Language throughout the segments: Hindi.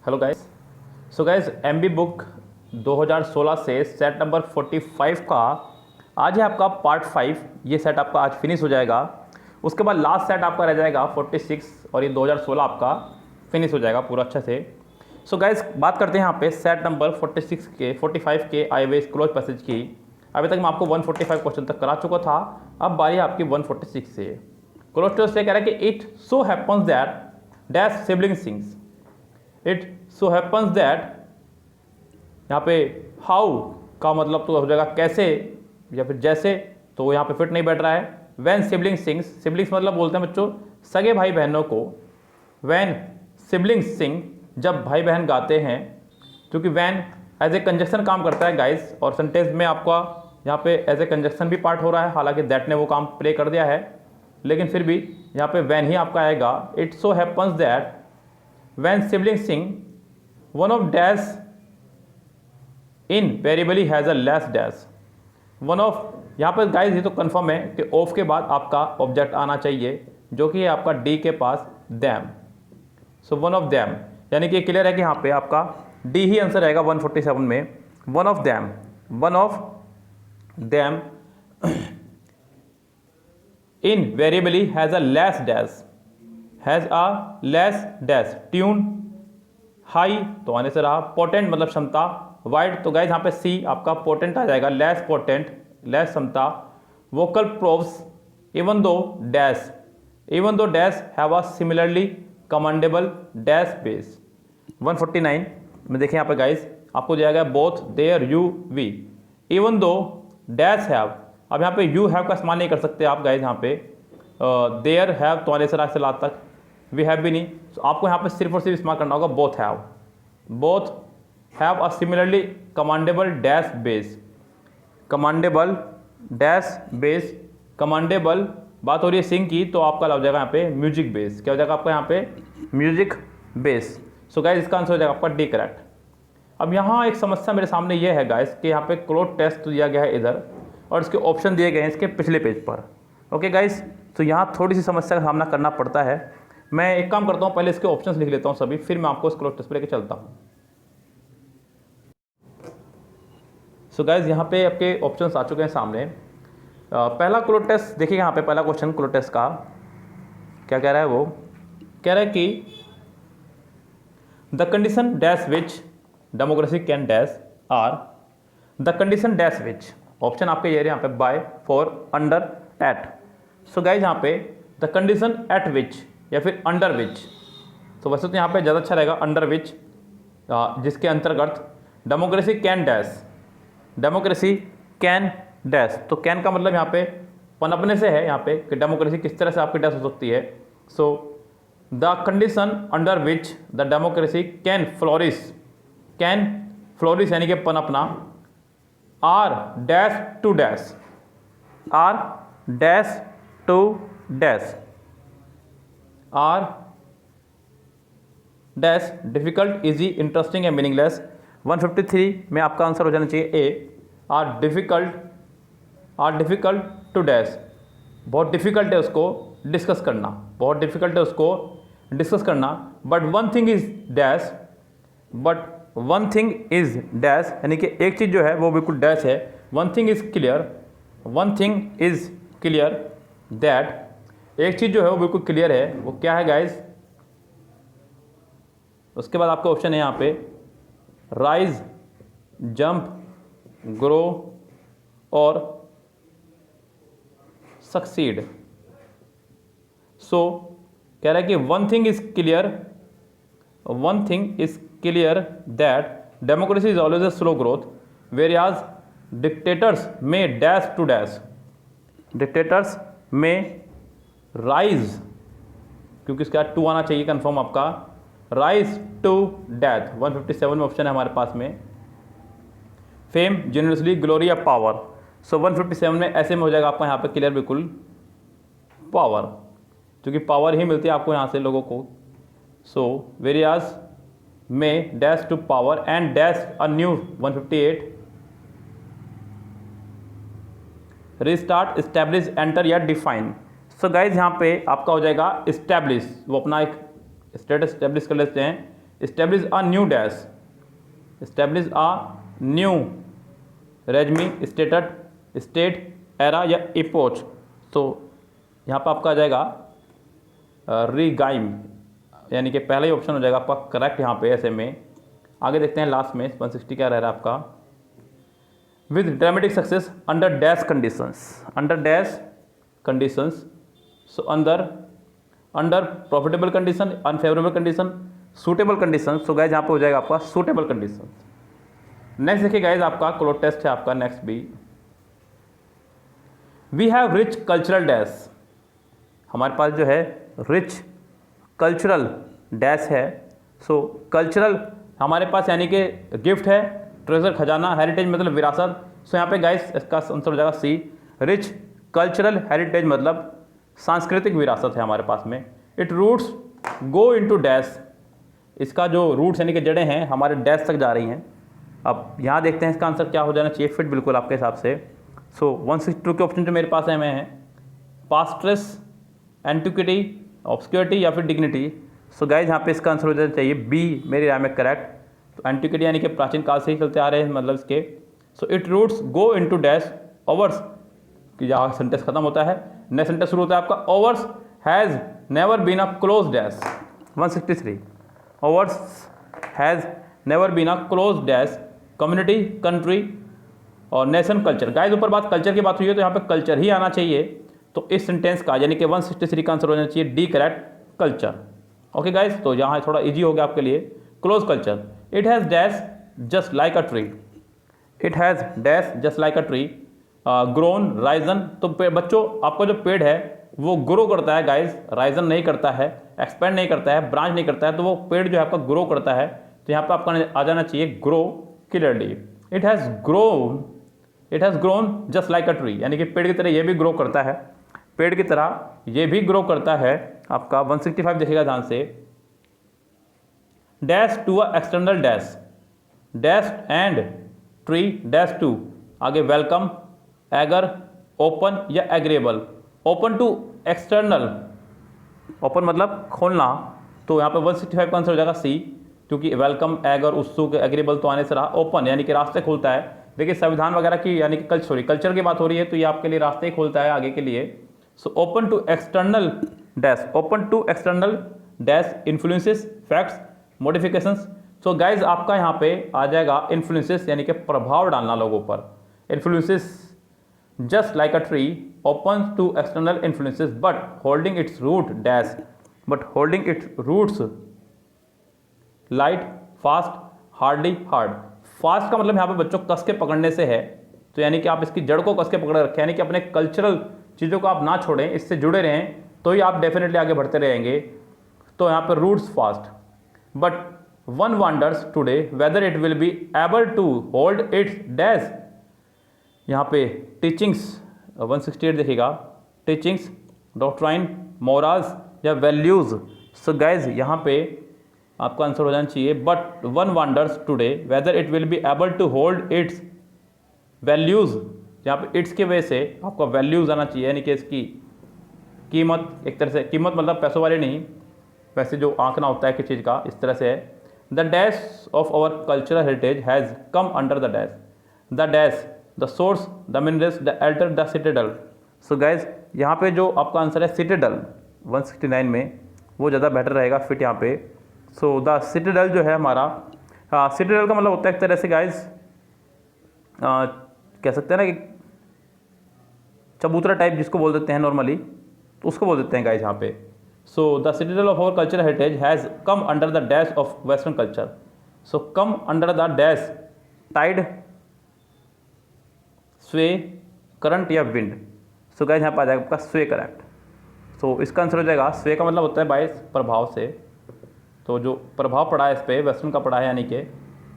Hello guys. So guys, MB book 2016 से सेट नंबर 45 का आज है आपका पार्ट 5। ये सेट आपका आज फिनिश हो जाएगा। उसके बाद लास्ट सेट आपका रह जाएगा 46 और ये 2016 आपका फिनिश हो जाएगा पूरा अच्छे से। सो गाइस, बात करते हैं यहाँ पे सेट नंबर 45 के आए हुए क्लोज पैसेज की। अभी तक मैं आपको 145 क्वेश्चन तक करा चुका था। अब बारी आपकी 146 से। क्लोज टू से कह रहा है कि it so happens that dash sibling sings. It so happens that, यहाँ पे हाउ का मतलब तो हो जाएगा कैसे या फिर जैसे, तो यहाँ पे फिट नहीं बैठ रहा है। वैन सिबलिंग सिंग्स, सिबलिंग्स मतलब बोलते हैं बच्चों सगे भाई बहनों को। वैन सिबलिंग्स सिंग, जब भाई बहन गाते हैं, क्योंकि वैन एज ए कंजक्शन काम करता है गाइस, और सेंटेंस में आपका यहाँ पे एज ए कंजक्शन भी पार्ट हो रहा है। हालांकि दैट ने वो काम प्ले कर दिया है, लेकिन फिर भी यहाँ पे वैन ही आपका आएगा। It so happens that when siblings sing, one of dash invariably has a less dash। one of, यहाँ पर गाइस ये तो कंफर्म है कि ऑफ के बाद आपका ऑब्जेक्ट आना चाहिए, जो कि है आपका डी के पास them. So one of them, यानी कि क्लियर है कि यहाँ पे आपका डी ही आंसर आएगा 147 में। One of them, one of them invariably has a less dash, has a less dash. ट्यून हाई तो आने से रहा। पोटेंट मतलब क्षमता। वाइड तो गाइज यहाँ पे सी आपका पोटेंट आ जाएगा। लेस पोटेंट, लेस क्षमता। Vocal proves even though dash, even though dash have a similarly commendable dash base. 149 में देखें यहाँ पे गाइज आपको जाएगा both there you we. Even though dash have, अब यहाँ पे यू हैव का इस्तेमाल नहीं कर सकते आप गाइज। यहाँ पे देयर हैव तो आने से रात से लात तक, वी हैव भी नहीं। तो आपको यहाँ पे सिर्फ और सिर्फ इस्तेमाल करना होगा both have. Both have a similarly commendable dash base. Commendable dash base, commendable बात हो रही है सिंग की, तो आपका लग जाएगा यहाँ पे म्यूजिक बेस। क्या हो जाएगा आपका यहाँ पे म्यूजिक बेस। सो गाइस इसका आंसर हो जाएगा आपका डी करेक्ट। अब यहाँ एक समस्या मेरे सामने ये है गाइस कि यहाँ पे क्लोज टेस्ट दिया गया है इधर, और इसके ऑप्शन दिए गए हैं इसके पिछले पेज पर। ओके गाइस, तो यहाँ थोड़ी सी समस्या का सामना करना पड़ता है। मैं एक काम करता हूँ, पहले इसके ऑप्शंस लिख लेता हूँ सभी, फिर मैं आपको इस क्लोज टेस्ट पर लेके चलता हूँ। सो गाइस यहाँ पे आपके ऑप्शंस आ चुके हैं सामने। पहला क्लोज टेस्ट देखिए, यहाँ पे पहला क्वेश्चन क्लोज टेस्ट का क्या कह रहा है। वो कह रहा है कि the condition dash which democracy can dash are the condition dash which. Option आपके ये यहाँ पे by, for, under, at. So guys यहाँ पे द कंडीशन एट विच या फिर अंडर विच, तो वैसे तो यहाँ पे ज़्यादा अच्छा रहेगा अंडर विच, जिसके अंतर्गत democracy can dash, democracy can dash. तो कैन का मतलब यहाँ पे पनपने से है यहाँ पे कि डेमोक्रेसी किस तरह से आपकी डैश हो सकती है। So the condition under which the democracy can flourish, can flourish यानी कि पनपना, are dash to dash, are dash to dash, are dash difficult, easy, interesting या मीनिंगलेस। 153 में आपका आंसर हो जाना चाहिए A, are difficult to dash. बहुत डिफिकल्ट है उसको डिस्कस करना, बहुत डिफिकल्ट है उसको डिस्कस करना। But one thing is dash, but one thing is dash, यानी कि एक चीज़ जो है वो बिल्कुल डैश है। One thing is clear, one thing is clear that, एक चीज़ जो है वो बिल्कुल क्लियर है, वो क्या है गाइस। उसके बाद आपका ऑप्शन है यहाँ पे राइज, जंप, ग्रो और सक्सीड। सो कह रहा है कि one thing is clear, one thing is clear that democracy is always a slow growth, whereas dictators में डैश टू डैश, डिक्टेटर्स में राइज, क्योंकि इसके बाद टू आना चाहिए कंफर्म आपका, राइज टू डेथ। 157 में ऑप्शन है हमारे पास में फेम, जेनरसली, ग्लोरी या पावर। सो 157 में ऐसे में हो जाएगा आपका यहाँ पे क्लियर बिल्कुल पावर, क्योंकि पावर ही मिलती है आपको यहाँ से लोगों को। सो वेरियाज में dash to power and dash a new 158 restart, establish, enter या डिफाइन। सो गाइज यहाँ पे आपका हो जाएगा इस्टेब्लिश, वो अपना एक स्टेटस स्टेब्लिश कर लेते हैं। establish a new dash, establish a new regime, state, era या epoch। तो यहाँ पर आपका आ जाएगा रीगाइम, यानी कि पहला ही ऑप्शन हो जाएगा आपका करेक्ट यहाँ पे ऐसे में। आगे देखते हैं लास्ट में 160 क्या रह रहा है आपका, with dramatic success under dash conditions, under dash conditions. So under profitable condition, unfavourable condition, suitable condition. So guys यहाँ पे हो जाएगा आपका सूटेबल कंडीशन। नेक्स्ट देखिए गाइज आपका क्लोज टेस्ट है आपका नेक्स्ट भी, we have rich cultural dash, हमारे पास जो है रिच कल्चरल डैश है। सो कल्चरल हमारे पास यानी कि गिफ्ट है, ट्रेजर खजाना, हेरिटेज मतलब विरासत। सो यहाँ पे गाइस इसका आंसर हो जाएगा सी, रिच कल्चरल हेरिटेज मतलब सांस्कृतिक विरासत है हमारे पास में। It roots go into dash, इसका जो रूट्स यानी कि जड़ें हैं हमारे डैश तक जा रही हैं। अब यहाँ देखते हैं इसका आंसर क्या हो जाना चाहिए, फिट बिल्कुल आपके हिसाब से। सो 162 के ऑप्शन जो मेरे पास है मैं है पास्ट्रेस, एंटिक्विटी, ऑब्सक्योरिटी या फिर डिग्निटी। सो गाइज यहाँ पे इसका आंसर हो जाना चाहिए बी, मेरी राय में करेक्ट। तो एंटिक्विटी यानी कि प्राचीन काल से ही चलते आ रहे हैं मतलब इसके। So it roots go into dash ours, कि जहाँ सेंटेंस खत्म होता है नेक्स्ट सेंटेंस शुरू होता है आपका, ours has never been a close dash. 163 ours has never been a close dash community, country और नेशन, कल्चर। गाइज ऊपर बात कल्चर की बात हुई है तो यहाँ पे कल्चर ही आना चाहिए। तो इस सेंटेंस का यानी कि 163 का आंसर हो जाना चाहिए D correct, culture. Okay guys, तो यहाँ थोड़ा इजी हो गया आपके लिए। Close culture, it has dash just like a tree, it has dash just like a tree grown Ryzen. तो बच्चों आपका जो पेड़ है वो ग्रो करता है गाइज, राइजन नहीं करता है, एक्सपेंड नहीं करता है, ब्रांच नहीं करता है, तो वो पेड़ जो है आपका ग्रो करता है। तो यहाँ पे आपका आ जाना चाहिए grow clearly. It has grown just like a tree, यानी कि पेड़ की तरह ये भी ग्रो करता है, पेड़ की तरह ये भी ग्रो करता है। आपका 165 देखिएगा ध्यान से, dash to a external dash, dash and tree dash to, आगे वेलकम, एगर, ओपन या agreeable. Open to external, open मतलब खोलना, तो यहाँ पे 165 का आंसर हो जाएगा सी, क्योंकि वेलकम, एगर, उत्सुक, एग्रीएबल तो आने से रहा, ओपन यानी कि रास्ते खोलता है। देखिए संविधान वगैरह की यानी कि कल्चर की बात हो रही है तो ये आपके लिए रास्ते ही खोलता है आगे के लिए। So open to external dash, open to external dash influences, facts, modifications. So guys आपका यहाँ पे आ जाएगा इन्फ्लुएंसेस यानी कि प्रभाव डालना लोगों पर, influences just like a tree open to external influences but holding its root dash, but holding its roots light, fast, hardly, hard. Fast का मतलब यहाँ पे बच्चों कस के पकड़ने से है, तो यानी कि आप इसकी जड़ को कस के पकड़ रखें, यानी कि अपने कल्चरल चीज़ों को आप ना छोड़ें, इससे जुड़े रहें तो ही आप डेफिनेटली आगे बढ़ते रहेंगे। तो यहाँ पर roots fast, but one wonders today whether it will be able to hold its dash. यहाँ पे टीचिंग्स 168 देखिएगा, टीचिंग्स, डॉक्ट्राइन, मोरल्स या वैल्यूज़। सो गाइज यहाँ पे आपका आंसर हो जाना चाहिए but one wonders today whether it will be able to hold its values. यहाँ पे इट्स की वजह से आपका वैल्यूज़ आना चाहिए, यानी कि इसकी कीमत, एक तरह से कीमत मतलब पैसों वाले नहीं, वैसे जो आंकना होता है किसी चीज़ का, इस तरह से है। The dash of our cultural heritage has come under the dash, the dash, the source, the minerals, the altar, the citadel. So guys यहाँ पे जो आपका आंसर है सिटेडल 169 में, वो ज़्यादा बेटर रहेगा फिट यहाँ पे। सो द सिटेडल जो है हमारा, सिटेडल का मतलब होता है एक तरह से गाइज कह सकते हैं ना कि चबूतरा टाइप जिसको बोल देते हैं नॉर्मली, तो उसको बोल देते हैं गाइज यहाँ पे। So the citadel of our cultural heritage has come under the dash of western culture. So come under the dash, tide, sway, current या विंड। सो गाइज यहाँ पर आ जाएगा आपका स्वे करेक्ट। सो इसका आंसर हो जाएगा, स्वे का मतलब होता है बाय प्रभाव से, तो जो प्रभाव पड़ा है इस पर वेस्टर्न का पड़ा है यानी कि,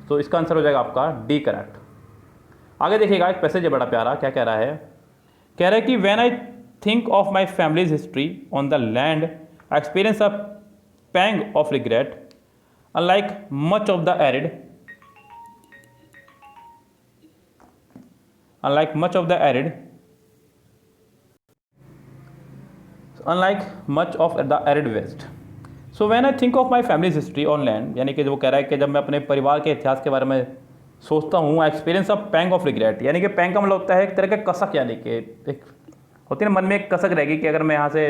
तो इसका आंसर हो जाएगा आपका डी करेक्ट। आगे देखिएगा एक पैसेज है बड़ा प्यारा, क्या कह रहा है, कह रहा है कि when I think of my family's history on the land I experience a pang of regret unlike much of the arid, unlike much of the arid, unlike much of the arid waste. So when I think of my family's history on land, यानी कि जो वो कह रहा है कि जब मैं अपने परिवार के इतिहास के बारे में सोचता हूँ, I experience of pang of regret, यानी कि पैंग का मतलब होता है एक तरह का कसक, यानी कि एक होती है ना मन में एक कसक रहेगी कि अगर मैं यहाँ से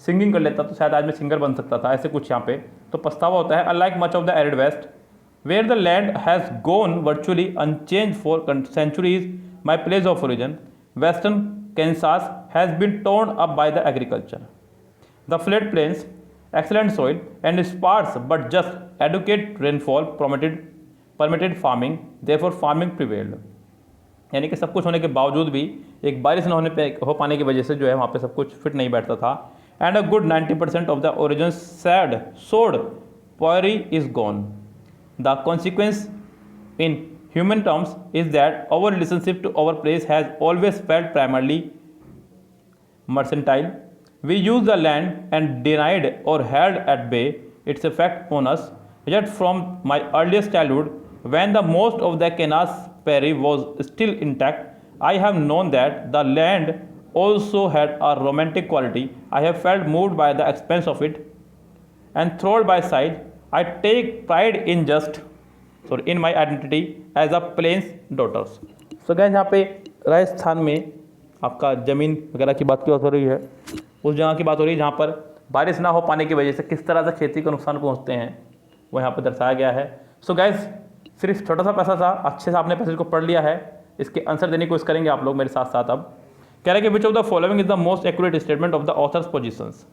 सिंगिंग कर लेता तो शायद आज मैं सिंगर बन सकता था, ऐसे कुछ यहाँ पे तो पछतावा होता है। Unlike much of the arid west where the land has gone virtually unchanged for centuries, my place of origin western Kansas has been torn up by the agriculture, the flat plains, excellent soil and sparse but just adequate rainfall permitted farming, therefore farming prevailed। यानी कि सब कुछ होने के बावजूद भी एक बारिश न होने पे हो पाने की वजह से जो है वहाँ पे सब कुछ फिट नहीं बैठता था। And a good 90% of the origin sad sod prairie is gone, the consequence in human terms is that our relationship to our place has always felt primarily mercantile। We used the land and denied or held at bay its effect on us. Yet from my earliest childhood, when the most of the Canas Prairie was still intact, I have known that the land also had a romantic quality. I have felt moved by the expense of it, enthralled by sight. I take pride in my identity as a plains daughters। So guys, यहाँ पे राजस्थान में आपका ज़मीन वगैरह की बात हो रही है, उस जगह की बात हो रही है जहाँ पर बारिश ना हो पाने की वजह से किस तरह से खेती को नुकसान पहुँचते हैं वो यहाँ पर दर्शाया गया है। सो गाइज सिर्फ छोटा सा पैसा था, अच्छे से आपने पैसेज को पढ़ लिया है, इसके आंसर देने की कोशिश करेंगे आप लोग मेरे साथ साथ। अब कह रहे हैं कि which of the following is the most accurate statement of the author's positions,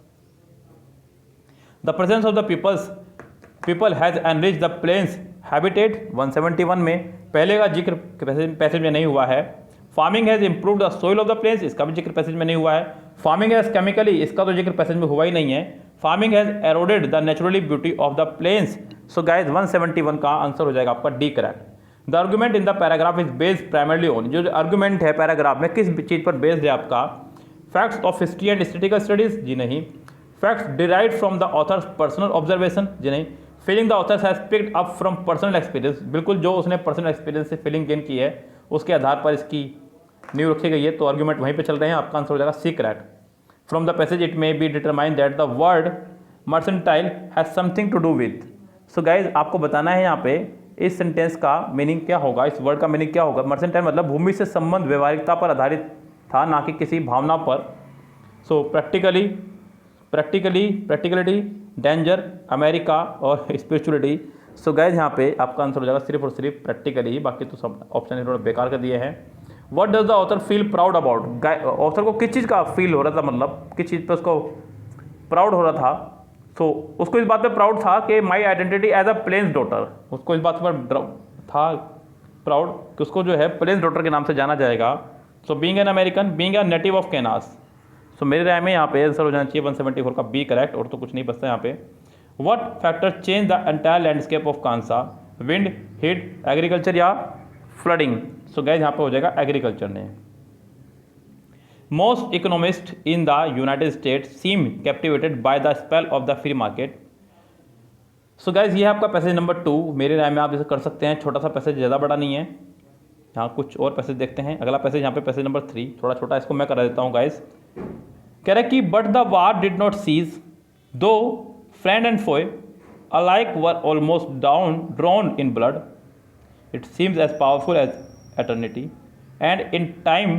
the presence of the people has enrich the plains habitat 171 में पहले का जिक्र पैसेज में नहीं हुआ है। Farming has improve the soil of the plains, इसका भी जिक्र पैसेज में नहीं हुआ है। फार्मिंग हैज़ केमिकली, इसका तो जिक्र पैसेज में हुआ ही नहीं है। Farming has eroded the naturally beauty of the plains. So guys 171 का आंसर हो जाएगा आपका D correct. The argument in the paragraph is based primarily on, जो आर्गूमेंट है पैराग्राफ में किस चीज़ पर बेस्ड है आपका, facts of history and statistical studies, जी नहीं। Facts derived from the author's personal observation, जी नहीं। Feeling the author's has picked up from personal experience, बिल्कुल जो उसने पर्सनल एक्सपीरियंस से फीलिंग गेन की है उसके आधार पर इसकी न्यू रखी गई है, तो आर्गूमेंट वहीं पे चल रहे हैं। आपका आंसर हो जाएगा C correct. From the passage it may be determine that the word mercantile has something to do with. So guys आपको बताना है यहाँ पे इस सेंटेंस का मीनिंग क्या होगा, इस वर्ड का मीनिंग क्या होगा। मर्सेंटाइल मतलब भूमि से संबंध व्यवहारिकता पर आधारित था, ना कि किसी भावना पर। सो प्रैक्टिकलिटी, डेंजर, अमेरिका और स्पिरिचुअलिटी। सो गाइज यहाँ पे आपका आंसर हो जाएगा सिर्फ और सिर्फ प्रैक्टिकली ही, बाकी तो सब ऑप्शन इन्होंने बेकार कर दिए हैं। What does the author feel proud about? Author को किस चीज़ का फील हो रहा था, मतलब किस चीज़ पर उसको प्राउड हो रहा था। तो उसको इस बात पे प्राउड था कि my identity as a plains daughter, उसको इस बात पर था प्राउड कि उसको जो है प्लेन्स डॉटर के नाम से जाना जाएगा। So being an American, being a native of Kansas. So मेरे राय में यहाँ पे आंसर हो जाना चाहिए 174 का बी करेक्ट, और तो कुछ नहीं बचता यहाँ पे। What factor change the entire landscape of Kansas, wind, heat, agriculture या फ्लडिंग। सो गाइस यहाँ पे हो जाएगा एग्रीकल्चर ने। Most economist in the United States seem captivated by the spell of the free market. So guys ये है आपका पैसेज नंबर 2। मेरे राय में आप इसे कर सकते हैं, छोटा सा पैसेज, ज़्यादा बड़ा नहीं है। यहाँ कुछ और पैसेज देखते हैं। अगला पैसेज यहाँ पे पैसेज नंबर 3, थोड़ा छोटा, इसको मैं करा देता हूँ गाइस। कह रहा है कि but the war did not cease though friend and foe alike were almost drawn in blood. It seems as powerful as eternity. And in time,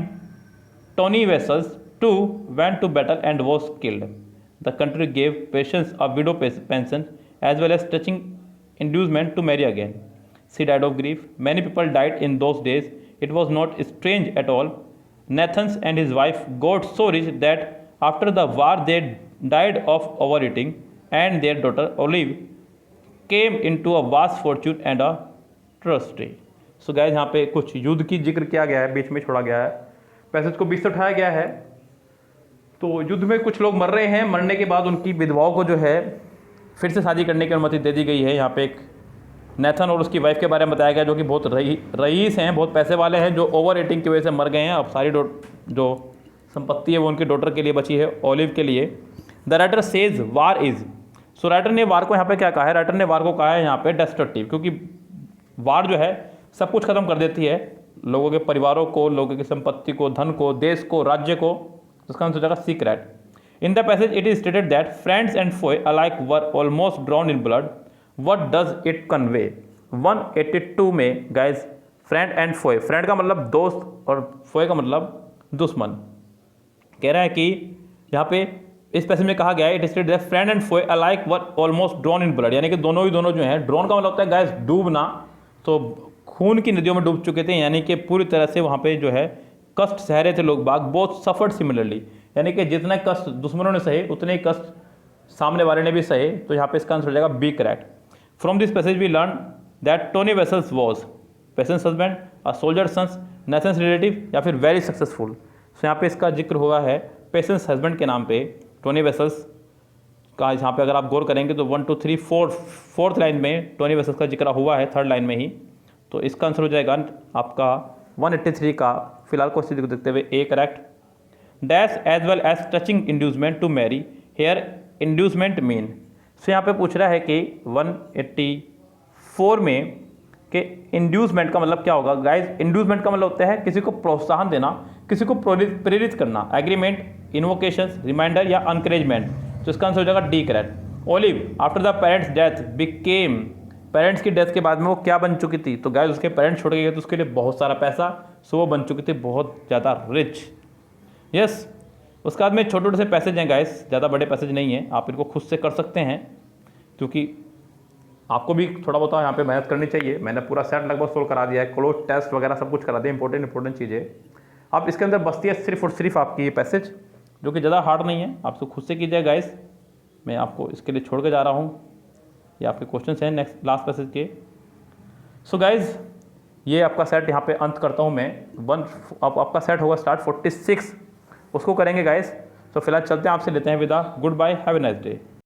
Tony Vessels too went to battle and was killed. The country gave Patience a widow pension as well as touching inducement to marry again. She died of grief. Many people died in those days. It was not strange at all. Nathan and his wife got so rich that after the war they died of overeating, and their daughter Olive came into a vast fortune and a trustee. So guys यहाँ पे कुछ युद्ध की जिक्र किया गया है, बीच में छोड़ा गया है, पैसेज को बीच से उठाया गया है। तो युद्ध में कुछ लोग मर रहे हैं, मरने के बाद उनकी विधवाओं को जो है फिर से शादी करने की अनुमति दे दी गई है। यहाँ पे एक नेथन और उसकी वाइफ के बारे में बताया गया जो कि बहुत रईस हैं, बहुत पैसे वाले हैं, जो ओवर ईटिंग की वजह से मर गए हैं। अब सारी जो संपत्ति है वो उनकी डॉटर के लिए बची है, ओलिव के लिए। The writer says war is, so writer ने वार को यहाँ पे क्या कहा है, राइटर ने वार को कहा है यहाँ पे डेस्ट्रक्टिव, क्योंकि वार जो है सब कुछ खत्म कर देती है, लोगों के परिवारों को, लोगों की संपत्ति को, धन को, देश को, राज्य को। उसका आंसर हो जाएगा secret. In the passage it is stated that friends and foe alike were almost drawn in blood, what does it convey? 182 में guys friend and foe, friend का मतलब दोस्त और फोए का मतलब दुश्मन, कह रहा है कि यहाँ पे इस पैसेज में कहा गया है it stated that friend and foe alike were almost drawn in blood, यानी कि दोनों जो हैं, ड्रॉन का मतलब होता है गाइज डूबना, तो खून की नदियों में डूब चुके थे, यानी कि पूरी तरह से वहाँ पे जो है कष्ट सह रहे थे लोग बाग, बोथ सफर्ड सिमिलरली, यानी कि जितने कष्ट दुश्मनों ने सहे उतने ही कष्ट सामने वाले ने भी सहे, तो यहाँ पे इसका आंसर हो जाएगा B correct. From this passage we learn that Tony Wessels was Patience's husband, a soldier sons, nation's relative या फिर वेरी सक्सेसफुल। तो यहाँ पे इसका जिक्र हुआ है पेशेंस हस्बैंड के नाम पे टोनी वेसल्स का, यहाँ पे अगर आप गौर करेंगे तो 1 2 3 4 फोर्थ लाइन में टोनी वेसल्स का जिक्र हुआ है, थर्ड लाइन में ही, तो इसका आंसर हो जाएगा आपका 183 का फिलहाल क्वेश्चन को देखते हुए A correct. Dash as well as touching inducement to marry, here inducement mean. So यहाँ पे पूछ रहा है कि 184 में कि इंड्यूसमेंट का मतलब क्या होगा? गाइज इंड्यूसमेंट का मतलब होता है किसी को प्रोत्साहन देना, किसी को प्रेरित करना, एग्रीमेंट, इन्वोकेशन, रिमाइंडर या अनकरेजमेंट। तो इसका आंसर हो जाएगा D correct. Olive after the parents death became, parents की डेथ के बाद में वो क्या बन चुकी थी? तो गाइज उसके पेरेंट्स छोड़ गए तो उसके लिए बहुत सारा पैसा, सो वो बन चुकी थी बहुत ज़्यादा रिच। यस, उसके बाद में छोटे छोटे से पैसेज हैं गाइस, ज़्यादा बड़े पैसेज नहीं हैं, आप इनको खुद से कर सकते हैं क्योंकि आपको भी थोड़ा बहुत यहाँ पे मेहनत करनी चाहिए। मैंने पूरा सेट लगभग सोल्व करा दिया है, क्लोज टेस्ट वगैरह सब कुछ करा दिया, इंपॉर्टेंट चीज़ें। अब इसके अंदर बचती है सिर्फ और सिर्फ आपकी ये पैसेज, जो कि ज़्यादा हार्ड नहीं है, आप इसको खुद से कीजिए गाइस। मैं आपको इसके लिए छोड़ के जा रहा हूँ, ये आपके क्वेश्चन हैं नेक्स्ट लास्ट पैसेज के। सो गाइज ये आपका सेट यहाँ पे अंत करता हूँ मैं। अब आपका सेट होगा स्टार्ट 46, उसको करेंगे गाइस। तो फिलहाल चलते हैं, आपसे लेते हैं विदा। Goodbye, have a nice day.